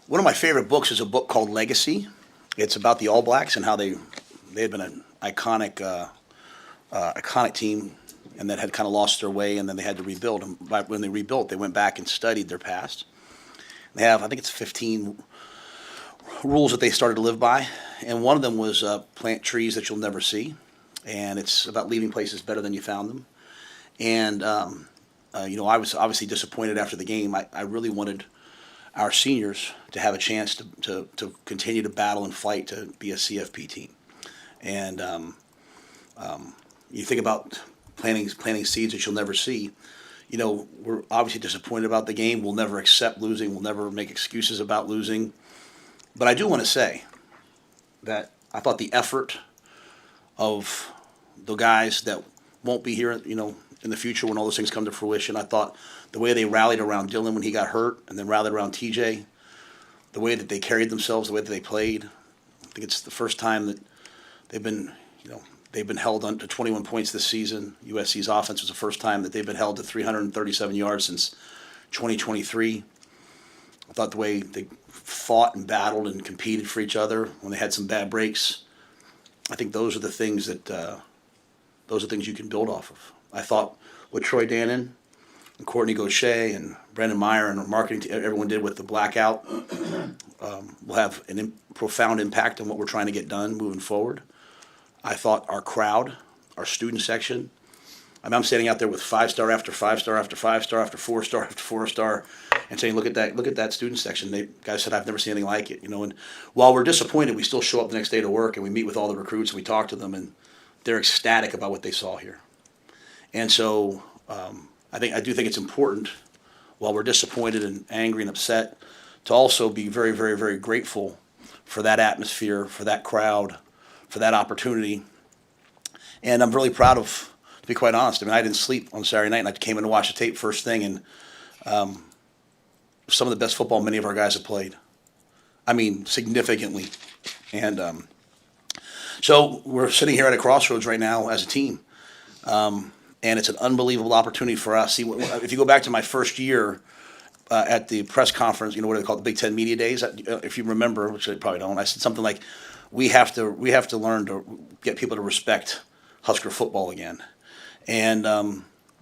One of my favorite books is a book called Legacy. It's about the All Blacks and how they had been an iconic team, and that had kind of lost their way, and then they had to rebuild. And when they rebuilt, they went back and studied their past. They have, I think it's 15 rules that they started to live by, and one of them was plant trees that you'll never see, and it's about leaving places better than you found them. And I was obviously disappointed after the game. I really wanted our seniors to have a chance to continue to battle and fight to be a CFP team. And you think about planting seeds that you'll never see. We're obviously disappointed about the game. We'll never accept losing. We'll never make excuses about losing. But I do want to say that I thought the effort of the guys that won't be here, in the future when all those things come to fruition, I thought the way they rallied around Dylan when he got hurt, and then rallied around TJ, the way that they carried themselves, the way that they played. I think it's the first time that they've been, they've been held to 21 points this season. USC's offense was the first time that they've been held to 337 yards since 2023. I thought the way they fought and battled and competed for each other when they had some bad breaks, I think those are the things you can build off of. I thought what Troy Dannon and Courtney Gaucher and Brendan Meyer and our marketing team, everyone did with the blackout, will have a profound impact on what we're trying to get done moving forward. I thought our crowd, our student section, I'm standing out there with 5-star after 5-star after 5-star after 4-star after 4-star, and saying, look at that student section. Guys said, I've never seen anything like it. And while we're disappointed, we still show up the next day to work and we meet with all the recruits and we talk to them, and they're ecstatic about what they saw here. And so I do think it's important, while we're disappointed and angry and upset, to also be very, very, very grateful for that atmosphere, for that crowd, for that opportunity. And I'm really proud of, to be quite honest, I didn't sleep on Saturday night, and I came in to watch the tape first thing, and some of the best football many of our guys have played. Significantly. And so we're sitting here at a crossroads right now as a team. And it's an unbelievable opportunity for us. See, if you go back to my first year at the press conference, what do they call it, the Big Ten Media Days? If you remember, which I probably don't, I said something like, we have to learn to get people to respect Husker football again. And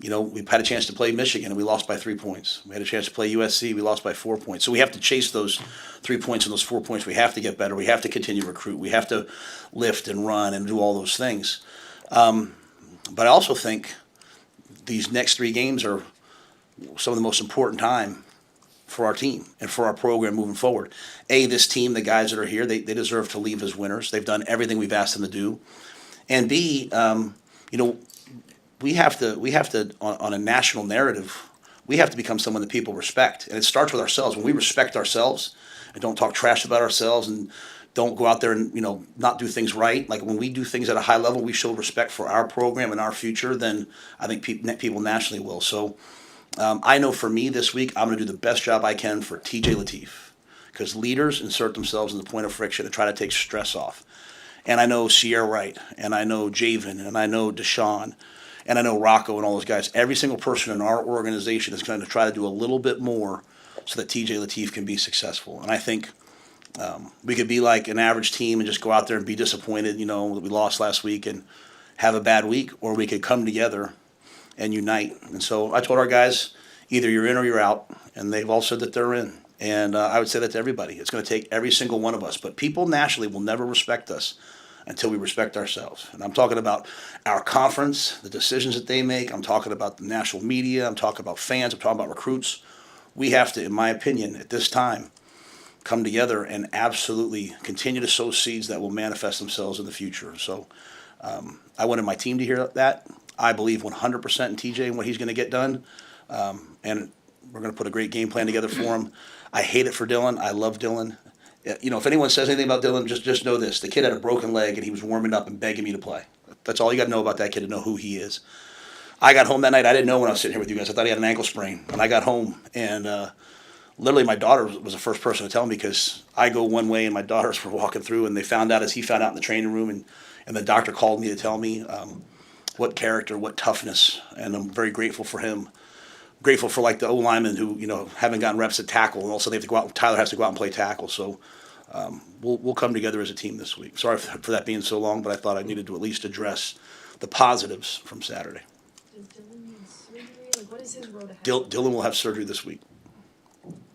we've had a chance to play Michigan and we lost by 3 points. We had a chance to play USC, we lost by 4 points. So we have to chase those 3 points and those 4 points. We have to get better. We have to continue to recruit. We have to lift and run and do all those things. But I also think these next 3 games are some of the most important time for our team and for our program moving forward. This team, the guys that are here, they deserve to leave as winners. They've done everything we've asked them to do. And B, we have to on a national narrative, we have to become someone that people respect. And it starts with ourselves. When we respect ourselves and don't talk trash about ourselves and don't go out there and not do things right. Like when we do things at a high level, we show respect for our program and our future. Then I think people nationally will. So I know for me this week, I'm going to do the best job I can for TJ Lateef, because leaders insert themselves in the point of friction and try to take stress off. And I know Sierra Wright, and I know Javen, and I know Deshaun, and I know Rocco and all those guys. Every single person in our organization is going to try to do a little bit more so that TJ Lateef can be successful. And I think we could be like an average team and just go out there and be disappointed, that we lost last week and have a bad week, or we could come together and unite. And so I told our guys, either you're in or you're out, and they've all said that they're in. And I would say that to everybody. It's going to take every single one of us. But people nationally will never respect us until we respect ourselves. And I'm talking about our conference, the decisions that they make. I'm talking about the national media. I'm talking about fans. I'm talking about recruits. We have to, in my opinion, at this time, come together and absolutely continue to sow seeds that will manifest themselves in the future. So I wanted my team to hear that. I believe 100% in TJ and what he's going to get done. And we're going to put a great game plan together for him. I hate it for Dylan. I love Dylan. If anyone says anything about Dylan, just know this. The kid had a broken leg and he was warming up and begging me to play. That's all you got to know about that kid, to know who he is. I got home that night. I didn't know when I was sitting here with you guys. I thought he had an ankle sprain. And I got home and literally my daughter was the first person to tell me, because I go one way and my daughters were walking through, and they found out as he found out in the training room, and the doctor called me to tell me what character, what toughness, and I'm very grateful for him. grateful for like the O linemen who haven't gotten reps at tackle, and also they have to go out. Tyler has to go out and play tackle. So we'll come together as a team this week. Sorry for that being so long, but I thought I needed to at least address the positives from Saturday. Does Dylan need surgery? Like, what is his road ahead? Dylan will have surgery this week.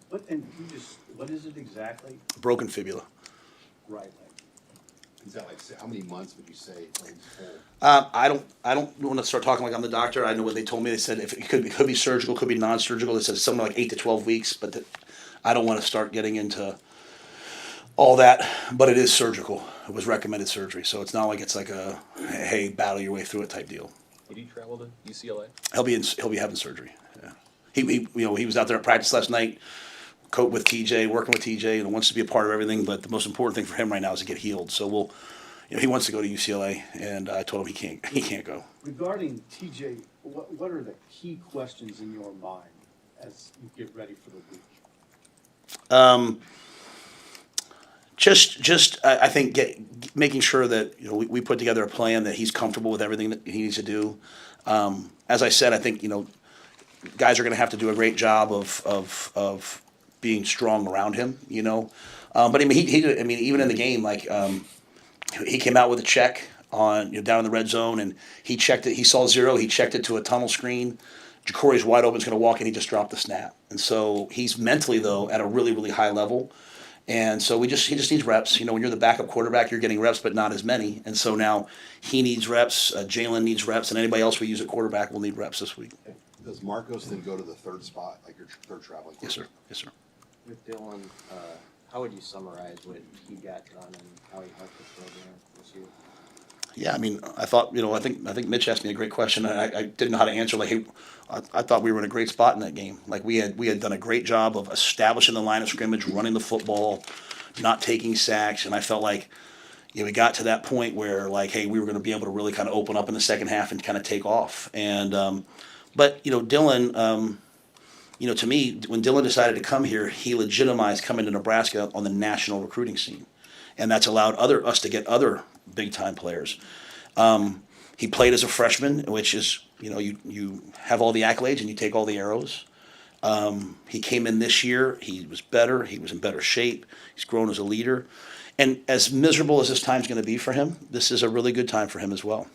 What is it exactly? Broken fibula. Right. Is that like, how many months would you say till he's full? I don't want to start talking like I'm the doctor. I know what they told me. They said if it could be surgical, could be non-surgical. They said something like 8 to 12 weeks, but I don't want to start getting into all that. But it is surgical. It was recommended surgery, so it's not like it's like a hey, battle your way through it type deal. Did he travel to UCLA? He'll be having surgery. Yeah. He was out there at practice last night, working with TJ, and wants to be a part of everything. But the most important thing for him right now is to get healed. So he wants to go to UCLA, and I told him he can't go. Regarding TJ, what are the key questions in your mind as you get ready for the week? I think making sure that we put together a plan that he's comfortable with everything that he needs to do. As I said, I think guys are going to have to do a great job of being strong around him. But I mean, even in the game, like he came out with a check on down in the red zone, and he checked it. He saw 0. He checked it to a tunnel screen. Jacory's wide open. Is going to walk in. He just dropped the snap, and so he's mentally though at a really really high level. And so he just needs reps. When you're the backup quarterback, you're getting reps, but not as many. And so now he needs reps. Jalen needs reps, and anybody else we use at quarterback will need reps this week. Does Marcos then go to the third spot, like your third traveling? Yes, sir. Yes, sir. With Dylan, how would you summarize what he got done and how he helped the program this year? Yeah, I mean, I thought, I think Mitch asked me a great question. I didn't know how to answer. Like, hey, I thought we were in a great spot in that game. Like, we had done a great job of establishing the line of scrimmage, running the football, not taking sacks, and I felt like, we got to that point where, like, hey, we were going to be able to really kind of open up in the second half and kind of take off. And, but Dylan, to me, when Dylan decided to come here, he legitimized coming to Nebraska on the national recruiting scene, and that's allowed us to get other big time players. He played as a freshman, which is you have all the accolades and you take all the arrows. He came in this year. He was better. He was in better shape. He's grown as a leader. And as miserable as this time's going to be for him, this is a really good time for him as well.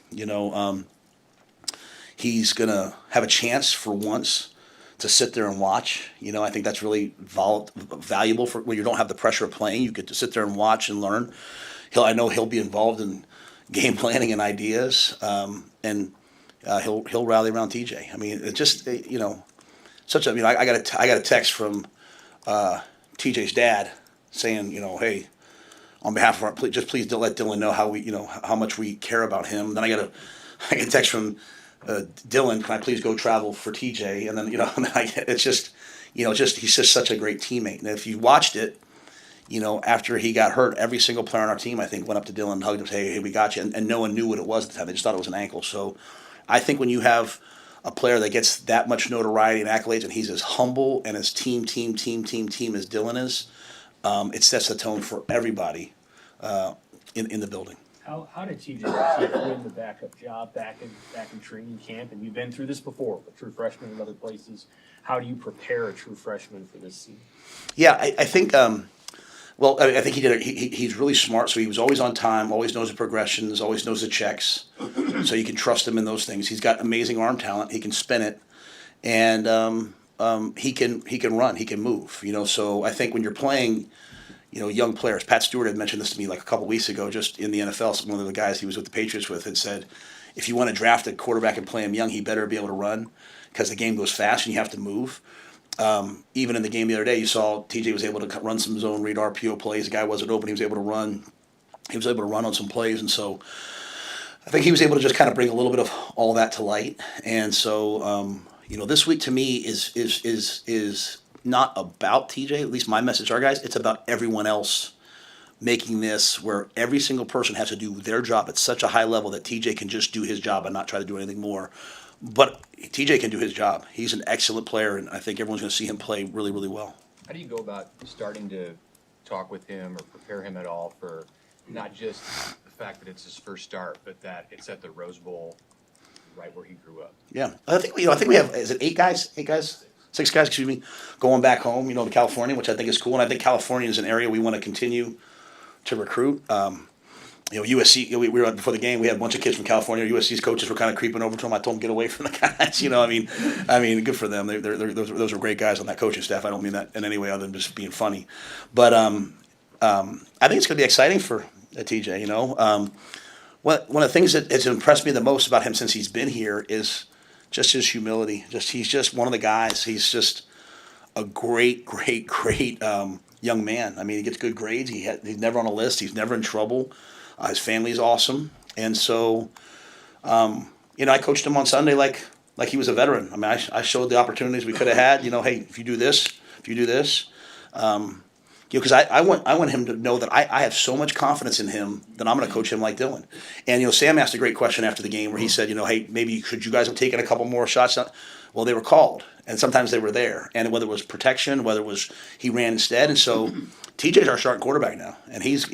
He's going to have a chance for once to sit there and watch. I think that's really valuable for when you don't have the pressure of playing. You get to sit there and watch and learn. I know he'll be involved in game planning and ideas, and he'll rally around TJ. I mean, it's just such a. I got a text from TJ's dad saying, hey, on behalf of our, please don't let Dylan know how much we care about him. Then I get a text from Dylan, can I please go travel for TJ? And then it's just he's just such a great teammate. And if you watched it, after he got hurt, every single player on our team, I think, went up to Dylan and hugged him, hey, we got you. And no one knew what it was at the time. They just thought it was an ankle. So I think when you have a player that gets that much notoriety and accolades, and he's as humble and as team as Dylan is, it sets the tone for everybody in the building. How did TJ win the backup job back in training camp? And you've been through this before, a true freshman in other places. How do you prepare a true freshman for this season? Yeah, I think. I think he's really smart. So he was always on time, always knows the progressions, always knows the checks. So you can trust him in those things. He's got amazing arm talent. He can spin it, and he can run. He can move. So I think when you're playing, young players. Pat Stewart had mentioned this to me like a couple weeks ago, just in the NFL. So one of the guys he was with the Patriots with had said, if you want to draft a quarterback and play him young, he better be able to run because the game goes fast and you have to move. Even in the game the other day, you saw TJ was able to run some zone read RPO plays. The guy wasn't open. He was able to run. He was able to run on some plays, and so I think he was able to just kind of bring a little bit of all that to light. And so this week to me is not about TJ. At least my message to our guys. It's about everyone else making this where every single person has to do their job at such a high level that TJ can just do his job and not try to do anything more. But TJ can do his job. He's an excellent player, and I think everyone's going to see him play really, really well. How do you go about starting to talk with him or prepare him at all for not just the fact that it's his first start, but that it's at the Rose Bowl right where he grew up. Yeah, I think we have, is it 8 guys? 6 guys, excuse me, going back home, to California, which I think is cool. And I think California is an area we want to continue to recruit. USC, we were before the game. We had a bunch of kids from California. USC's coaches were kind of creeping over to them. I told them get away from the guys. I mean, good for them. Those are great guys on that coaching staff. I don't mean that in any way other than just being funny. But I think it's going to be exciting for TJ. One of the things that has impressed me the most about him since he's been here is just his humility. He's just one of the guys. He's just a great young man. I mean, he gets good grades. He's never on a list. He's never in trouble. His family's awesome, and so I coached him on Sunday like he was a veteran. I mean, I showed the opportunities we could have had. Hey, if you do this, because I want him to know that I have so much confidence in him that I'm going to coach him like Dylan. And Sam asked a great question after the game where he said, hey, maybe could you guys have taken a couple more shots? Well, they were called, and sometimes they were there. And whether it was protection, whether it was he ran instead, and so TJ's our starting quarterback now, and he's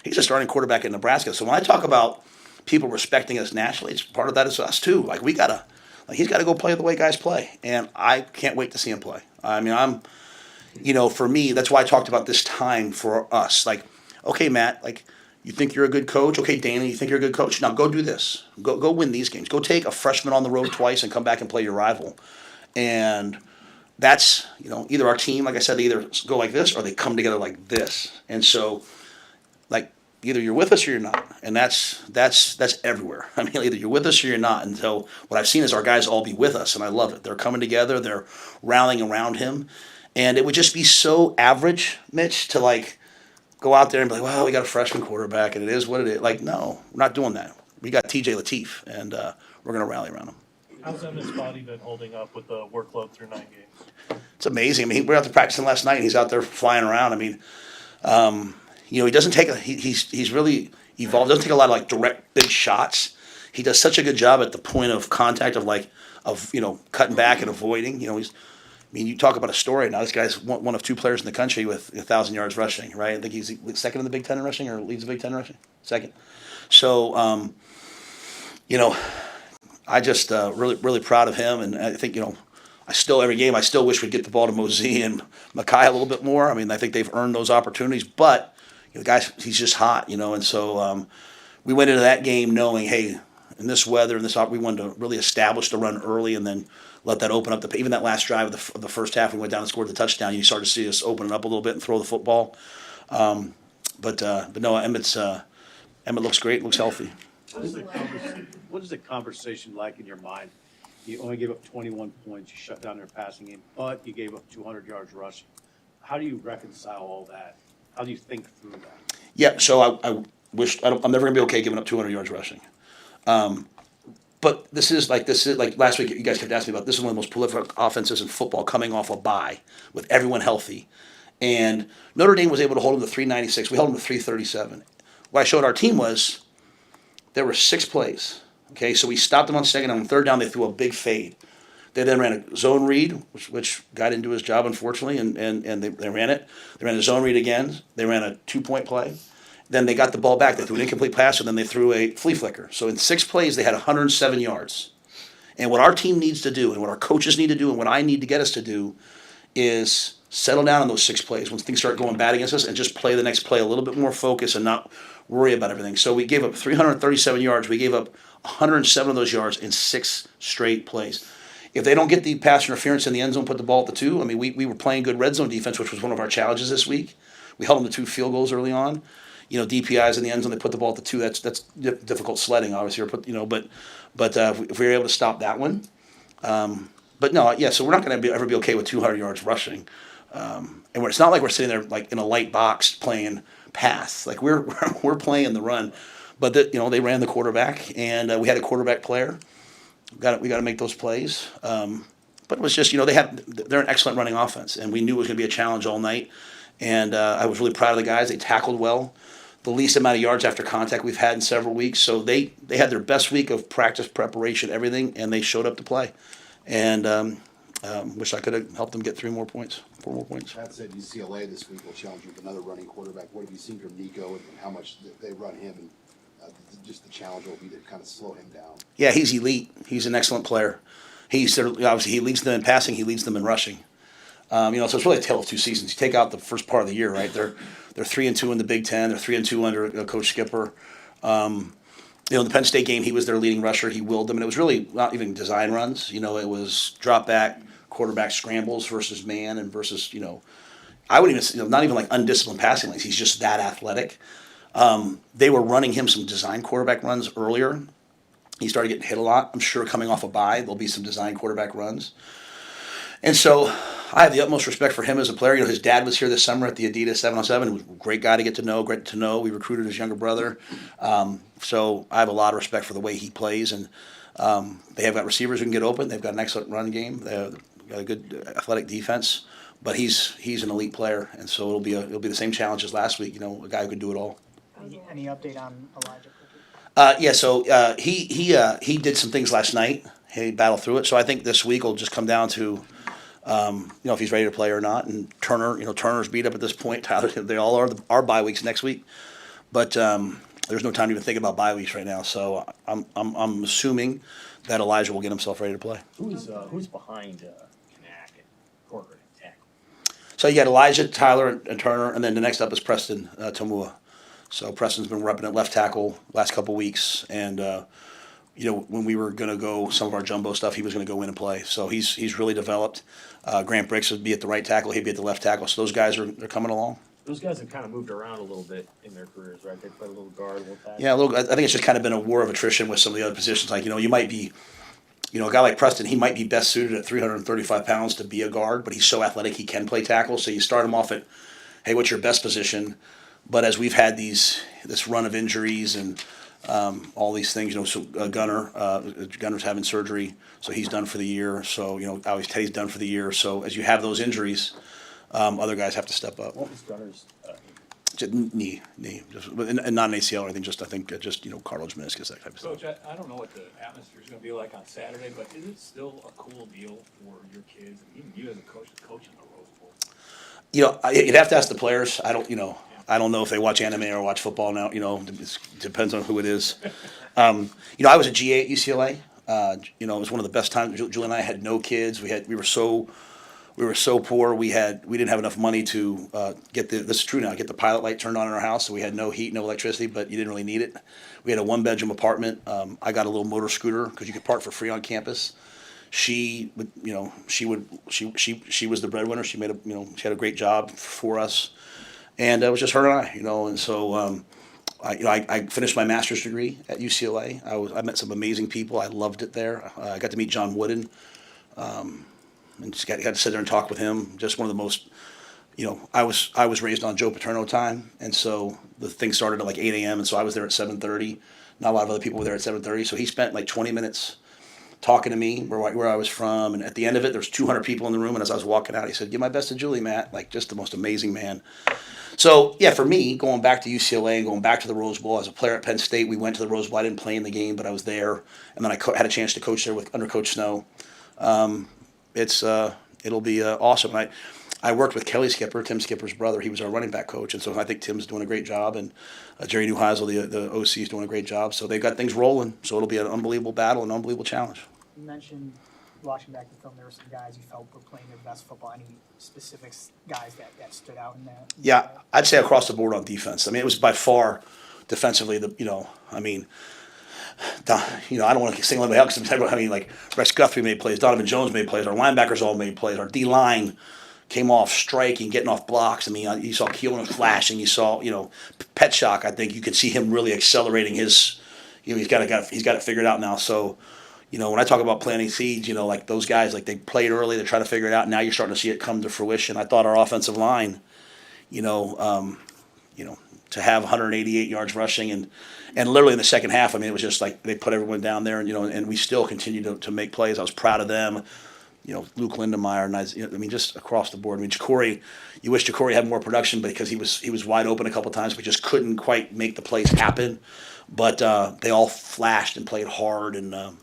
a starting quarterback in Nebraska. So when I talk about people respecting us nationally, it's part of that is us too. He's got to go play the way guys play, and I can't wait to see him play. I mean, for me, that's why I talked about this time for us. Okay, Matt, you think you're a good coach? Okay, Dana, you think you're a good coach? Now go do this. Go win these games. Go take a freshman on the road twice and come back and play your rival. And that's, either our team, like I said, they either go like this or they come together like this. And so, either you're with us or you're not. And that's everywhere. I mean, either you're with us or you're not. And so what I've seen is our guys all be with us, and I love it. They're coming together. They're rallying around him. And it would just be so average, Mitch, to go out there and be like, well, we got a freshman quarterback, and it is what it is. No, we're not doing that. We got TJ Lateef, and we're going to rally around him. How's Emmett's body been holding up with the workload through 9 games? It's amazing. I mean, we were out there practicing last night, and he's out there flying around. I mean, he doesn't take he's really evolved. Doesn't take a lot of direct big shots. He does such a good job at the point of contact of cutting back and avoiding. You talk about a story now. This guy's one of 2 players in the country with 1,000 yards rushing, right? I think he's second in the Big Ten in rushing, or leads the Big Ten in rushing. Second. So, I just really proud of him, and I think every game I still wish we'd get the ball to Mosey and Mackay a little bit more. I mean, I think they've earned those opportunities, but the guys, he's just hot, and so we went into that game knowing, hey, in this weather and we wanted to really establish the run early and then let that open up. Even that last drive of the first half, we went down and scored the touchdown. You started to see us open it up a little bit and throw the football. But no, Emmett looks great, looks healthy. What is the conversation like in your mind? You only gave up 21 points. You shut down their passing game, but you gave up 200 yards rushing. How do you reconcile all that? How do you think through that? Yeah, so I'm never going to be okay giving up 200 yards rushing. But this is like last week. You guys kept asking me about this. Is one of the most prolific offenses in football, coming off a bye with everyone healthy, and Notre Dame was able to hold them to 396. We held them to 337. What I showed our team was there were 6 plays. Okay, so we stopped them on second. On third down, they threw a big fade. They then ran a zone read, which got into his job, unfortunately, and they ran it. They ran a zone read again. They ran a 2-point play. Then they got the ball back. They threw an incomplete pass, and then they threw a flea flicker. So in 6 plays, they had 107 yards. And what our team needs to do, and what our coaches need to do, and what I need to get us to do is settle down on those 6 plays when things start going bad against us and just play the next play a little bit more focused and not worry about everything. So we gave up 337 yards. We gave up 107 of those yards in 6 straight plays. If they don't get the pass interference in the end zone, put the ball at the 2, I mean, we were playing good red zone defense, which was one of our challenges this week. We held them to 2 field goals early on. DPIs in the end zone, they put the ball at the 2. That's difficult sledding, obviously. But if we were able to stop that one, but no, yeah. So we're not going to ever be okay with 200 yards rushing, and it's not like we're sitting there in a light box playing pass. We're playing the run, but they ran the quarterback, and we had a quarterback player. We got to make those plays. But it was just they're an excellent running offense, and we knew it was going to be a challenge all night. And I was really proud of the guys. They tackled well. The least amount of yards after contact we've had in several weeks. So they had their best week of practice, preparation, everything, and they showed up to play. And wish I could have helped them get 4 more points. That said, UCLA this week will challenge you with another running quarterback. What have you seen from Nico and how much they run him? And just the challenge will be to kind of slow him down. Yeah, he's elite. He's an excellent player. Obviously he leads them in passing. He leads them in rushing. So it's really a tale of two seasons. You take out the first part of the year, right? They're 3-2 in the Big Ten. They're 3-2 under Coach Skipper. The Penn State game, he was their leading rusher. He willed them, and it was really not even design runs. It was drop back, quarterback scrambles versus man and versus I wouldn't even not even like undisciplined passing lanes. He's just that athletic. They were running him some design quarterback runs earlier. He started getting hit a lot. I'm sure coming off a bye, there'll be some design quarterback runs. And so I have the utmost respect for him as a player. His dad was here this summer at the Adidas 7-on-7. He was a great guy to get to know, great to know. We recruited his younger brother. So I have a lot of respect for the way he plays. And they have got receivers who can get open. They've got an excellent run game. They've got a good athletic defense. But he's an elite player, and so it'll be the same challenge as last week. A guy who could do it all. Any update on Elijah? So he did some things last night. He battled through it. So I think this week will just come down to if he's ready to play or not. And Turner's beat up at this point. Tyler, they all are. Our bye weeks next week, but there's no time to even think about bye weeks right now. So I'm assuming that Elijah will get himself ready to play. Who's behind Knack and Corcoran and tackle? So you got Elijah, Tyler, and Turner, and then the next up is Preston Tomua. So Preston's been repping at left tackle last couple weeks, and when we were going to go some of our jumbo stuff, he was going to go in and play. So he's really developed. Grant Bricks would be at the right tackle, he'd be at the left tackle. So those guys they're coming along. Those guys have kind of moved around a little bit in their careers, right? They played a little guard, a little tackle. Yeah, I think it's just kind of been a war of attrition with some of the other positions. Like you might be. A guy like Preston, he might be best suited at 335 pounds to be a guard, but he's so athletic he can play tackle. So you start him off at, hey, what's your best position? But as we've had this run of injuries and all these things, so Gunner's having surgery, so he's done for the year. So always Teddy's done for the year. So as you have those injuries, other guys have to step up. What was Gunner's Just knee, and not an ACL or anything. I think cartilage meniscus, that type of stuff. Coach, I don't know what the atmosphere is going to be like on Saturday, but is it still a cool deal for your kids and even you as a coach to coach in the Rose Bowl? You'd have to ask the players. I don't know if they watch anime or watch football now. It depends on who it is. I was a GA at UCLA. It was one of the best times. Julie and I had no kids. We were so poor. We didn't have enough money to get this is true now, get the pilot light turned on in our house. So we had no heat, no electricity, but you didn't really need it. We had a 1-bedroom apartment. I got a little motor scooter because you could park for free on campus. She was the breadwinner. She she had a great job for us, and it was just her and I, and so I finished my master's degree at UCLA. I met some amazing people. I loved it there. I got to meet John Wooden. And just got to sit there and talk with him. Just one of the most, I was raised on Joe Paterno time, and so the thing started at like 8 a.m. and so I was there at 7:30. Not a lot of other people were there at 7:30, so he spent like 20 minutes talking to me where I was from, and at the end of it, there's 200 people in the room, and as I was walking out, he said, "Give my best to Julie, Matt." Like just the most amazing man. So yeah, for me, going back to UCLA and going back to the Rose Bowl as a player at Penn State, we went to the Rose Bowl. I didn't play in the game, but I was there, and then I had a chance to coach there under Coach Snow. It'll be awesome. I worked with Kelly Skipper, Tim Skipper's brother. He was our running back coach, and so I think Tim's doing a great job, and Jerry Neuheisel, the OC, is doing a great job. So they've got things rolling. So it'll be an unbelievable battle, an unbelievable challenge. You mentioned watching back the film, there were some guys you felt were playing their best football. Any specific guys that stood out in that? Yeah, I'd say across the board on defense. I mean, it was by far defensively I don't want to single anybody out because like Rex Guthrie made plays, Donovan Jones made plays, our linebackers all made plays, our D line came off striking, getting off blocks. I mean, you saw Keelan flashing, you saw Petschok. I think you could see him really accelerating his. He's got it figured out now. So, when I talk about planting seeds, like those guys, like they played early, they're trying to figure it out. Now you're starting to see it come to fruition. I thought our offensive line, to have 188 yards rushing and literally in the second half, I mean, it was just like they put everyone down there and and we still continue to make plays. I was proud of them. Luke Lindemeyer, and just across the board. I mean, Jacory, you wish Jacory had more production because he was wide open a couple times, but just couldn't quite make the plays happen. But they all flashed and played hard, and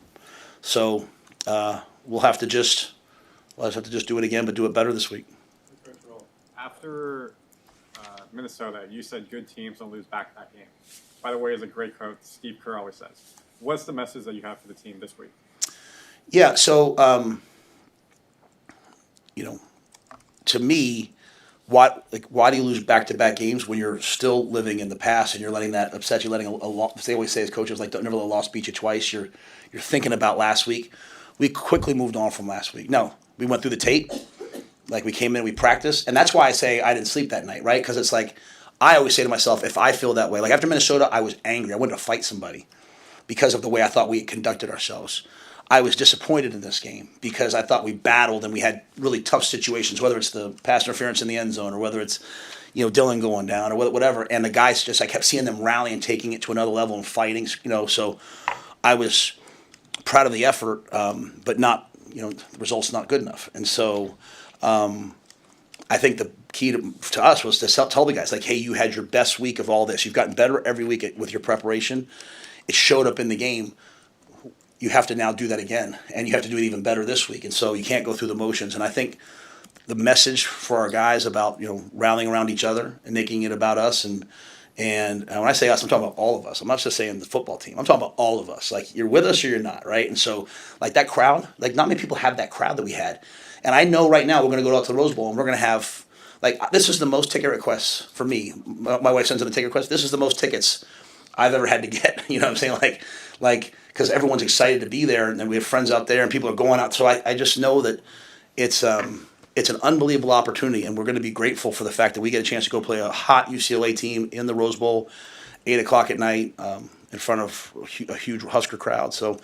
so we'll have to just do it again, but do it better this week. After Minnesota, you said good teams don't lose back-to-back games. By the way, as a great coach, Steve Kerr always says. What's the message that you have for the team this week? Yeah, so, to me, why do you lose back-to-back games when you're still living in the past and you're letting that upset you? Letting a loss. They always say as coaches, like, don't never let a loss beat you twice. You're thinking about last week. We quickly moved on from last week. No, we went through the tape. Like, we came in, we practiced, and that's why I say I didn't sleep that night, right? Because it's like I always say to myself, if I feel that way, like after Minnesota, I was angry. I wanted to fight somebody because of the way I thought we had conducted ourselves. I was disappointed in this game because I thought we battled and we had really tough situations, whether it's the pass interference in the end zone or whether it's, Dylan going down or whatever. And the guys I kept seeing them rally and taking it to another level and fighting, so I was proud of the effort, but not, the results not good enough. And so I think the key to us was to tell the guys, like, hey, you had your best week of all this. You've gotten better every week with your preparation. It showed up in the game. You have to now do that again, and you have to do it even better this week. And so you can't go through the motions. And I think the message for our guys about rallying around each other and making it about us, and when I say us, I'm talking about all of us. I'm not just saying the football team. I'm talking about all of us. Like, you're with us or you're not, right? And so, like, that crowd, like, not many people have that crowd that we had. And I know right now we're going to go out to the Rose Bowl and we're going to have, like, this is the most ticket requests for me. My wife sends in a ticket request. This is the most tickets I've ever had to get. You know what I'm saying? Like, because everyone's excited to be there, and then we have friends out there, and people are going out. So I just know that it's an unbelievable opportunity, and we're going to be grateful for the fact that we get a chance to go play a hot UCLA team in the Rose Bowl, 8:00 at night, in front of a huge Husker crowd. So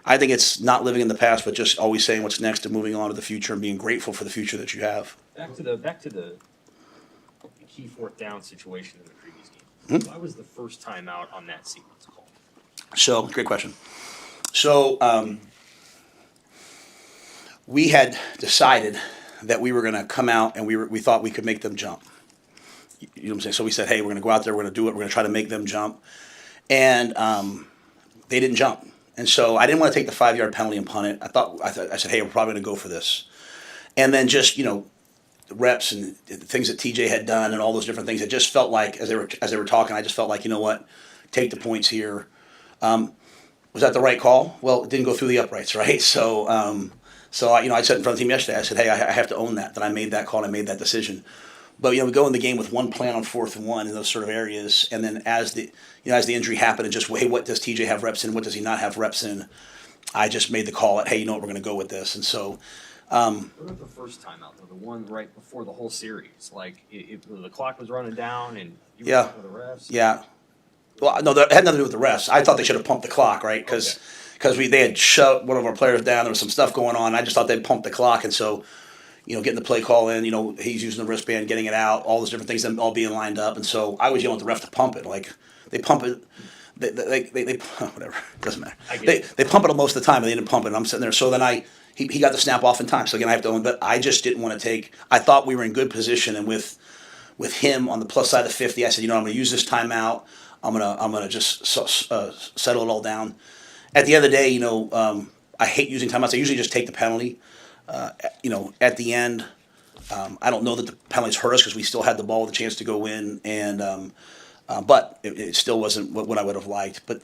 I think it's not living in the past, but just always saying what's next and moving on to the future and being grateful for the future that you have. Back to the key fourth down situation in the previous game. Why was the first time out on that sequence called? So, great question. So, we had decided that we were going to come out and we thought we could make them jump. You know what I'm saying? So we said, hey, we're going to go out there, we're going to do it, we're going to try to make them jump. And they didn't jump. And so I didn't want to take the 5-yard penalty and punt it. I said, hey, we're probably going to go for this. And then just, the reps and the things that TJ had done and all those different things, it just felt like, as they were talking, I just felt like, you know what, take the points here. Was that the right call? Well, it didn't go through the uprights, right? So, I said in front of the team yesterday, I said, hey, I have to own that I made that call and I made that decision. But, we go in the game with one plan on 4th and 1 in those sort of areas. And then as the injury happened and just, hey, what does TJ have reps in? What does he not have reps in? I just made the call at, hey, you know what, we're going to go with this. And so. What about the first time out, though? The one right before the whole series? Like, the clock was running down and you were talking to the refs? Yeah. Well, no, that had nothing to do with the refs. I thought they should have pumped the clock, right? Because they had shoved one of our players down. There was some stuff going on. I just thought they'd pump the clock. And so, getting the play call in, he's using the wristband, getting it out, all those different things, them all being lined up. And so I was yelling at the ref to pump it. Like, they pump it. They whatever. Doesn't matter. They pump it most of the time, and they didn't pump it. And I'm sitting there. So then he got the snap off in time. So again, I have to own. But I just didn't want to take. I thought we were in good position, and with him on the plus side of 50, I said, I'm going to use this timeout. I'm gonna just settle it all down. At the end of the day, I hate using timeouts. I usually just take the penalty. At the end, I don't know that the penalties hurt us because we still had the ball with a chance to go in, and but it still wasn't what I would have liked. But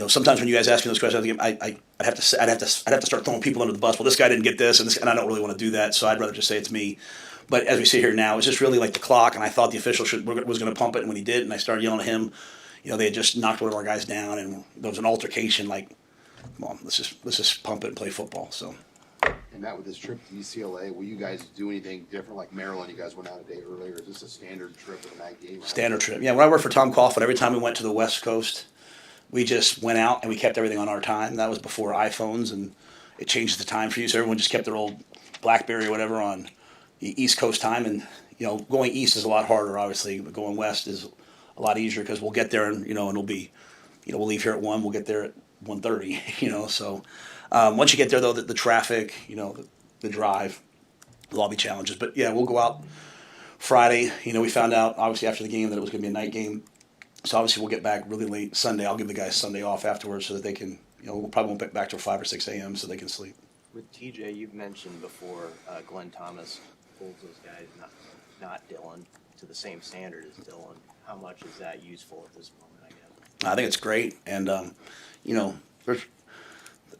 sometimes when you guys ask me those questions, I'd have to start throwing people under the bus. Well, this guy didn't get this, and I don't really want to do that. So I'd rather just say it's me. But as we sit here now, it's just really like the clock, and I thought the official was going to pump it, and when he did, and I started yelling at him, they had just knocked one of our guys down, and there was an altercation. Like, come on, let's just pump it and play football. So. And Matt, with this trip to UCLA, will you guys do anything different? Like Maryland, you guys went out a day earlier. Is this a standard trip of a night game? Standard trip. Yeah, when I worked for Tom Coughlin, every time we went to the West Coast, we just went out and we kept everything on our time. That was before iPhones, and it changes the time for you. So everyone just kept their old BlackBerry or whatever on the East Coast time. And going east is a lot harder, obviously, but going west is a lot easier because we'll get there and and it'll be, we'll leave here at 1, we'll get there at 1:30. So once you get there, though, the traffic, the drive, will all be challenges. But yeah, we'll go out Friday. We found out obviously after the game that it was going to be a night game. So obviously we'll get back really late Sunday. I'll give the guys Sunday off afterwards so that they can, we'll probably won't get back till 5 or 6 a.m. so they can sleep. With TJ, you've mentioned before Glenn Thomas holds those guys, not Dylan, to the same standard as Dylan. How much is that useful at this moment, I guess? I think it's great, and you know, there's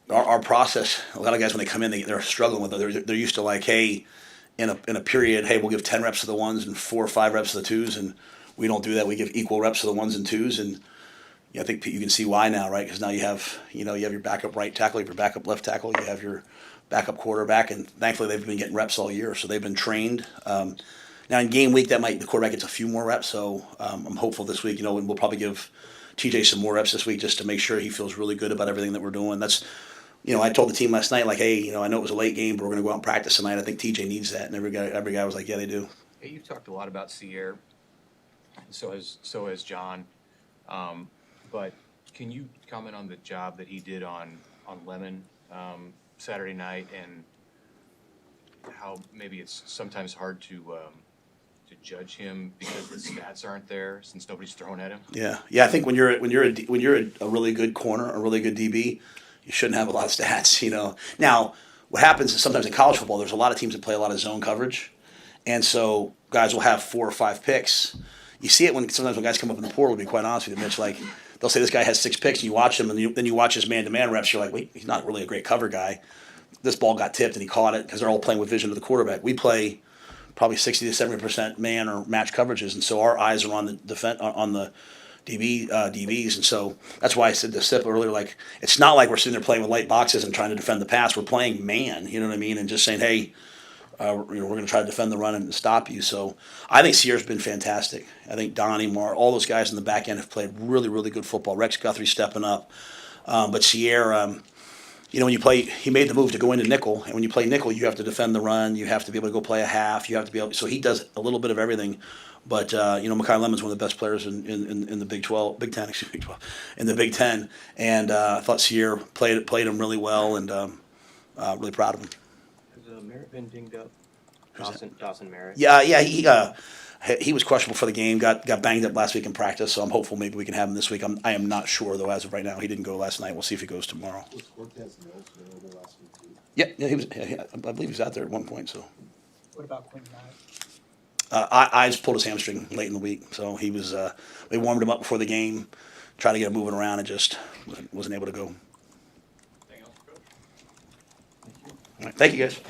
our process. A lot of guys when they come in, they're struggling with it. They're used to like, hey, in a period, hey, we'll give 10 reps to the ones and 4 or 5 reps to the twos, and we don't do that. We give equal reps to the ones and twos, and I think you can see why now, right? Because now you have your backup right tackle, you have your backup left tackle, you have your backup quarterback, and thankfully they've been getting reps all year, so they've been trained. Now in game week, the quarterback gets a few more reps, so I'm hopeful this week. And we'll probably give TJ some more reps this week just to make sure he feels really good about everything that we're doing. That's, I told the team last night, like, hey, I know it was a late game, but we're going to go out and practice tonight. I think TJ needs that, and every guy was like, yeah, they do. Hey, you've talked a lot about Sierra, so has John. But can you comment on the job that he did on Lemon Saturday night, and how maybe it's sometimes hard to judge him because the stats aren't there since nobody's throwing at him? Yeah. I think when you're a really good corner, a really good DB, you shouldn't have a lot of stats. Now what happens is sometimes in college football, there's a lot of teams that play a lot of zone coverage, and so guys will have 4 or 5 picks. You see it sometimes when guys come up in the portal. To be quite honest with you, Mitch, like they'll say this guy has 6 picks, and you watch him, and then you watch his man-to-man reps. You're like, wait, he's not really a great cover guy. This ball got tipped, and he caught it because they're all playing with vision of the quarterback. We play probably 60 to 70% man or match coverages, and so our eyes are on the DBs, and so that's why I said to Sip earlier, like it's not like we're sitting there playing with light boxes and trying to defend the pass. We're playing man, you know what I mean, and just saying, hey, we're going to try to defend the run and stop you. So I think Sierra's been fantastic. I think Donnie, Mar, all those guys in the back end have played really, really good football. Rex Guthrie stepping up, but Sierra. When you play, he made the move to go into nickel, and when you play nickel, you have to defend the run. You have to be able to go play a half. You have to be able. So he does a little bit of everything. But Mekhi Lemon's one of the best players in the Big 10, in the Big 10, and I thought Sierra played him really well, and really proud of him. Has Merritt been dinged up? Dawson Merritt? Yeah, he was questionable for the game. Got banged up last week in practice, so I'm hopeful maybe we can have him this week. I am not sure though as of right now. He didn't go last night. We'll see if he goes tomorrow. Was Cortez Mills there last week too? Yeah, he was. Yeah, I believe he was out there at one point. So. What about Quentin Knight? I just pulled his hamstring late in the week, so he was. We warmed him up before the game, tried to get him moving around, and just wasn't able to go. Anything else, Coach? All right, thank you guys.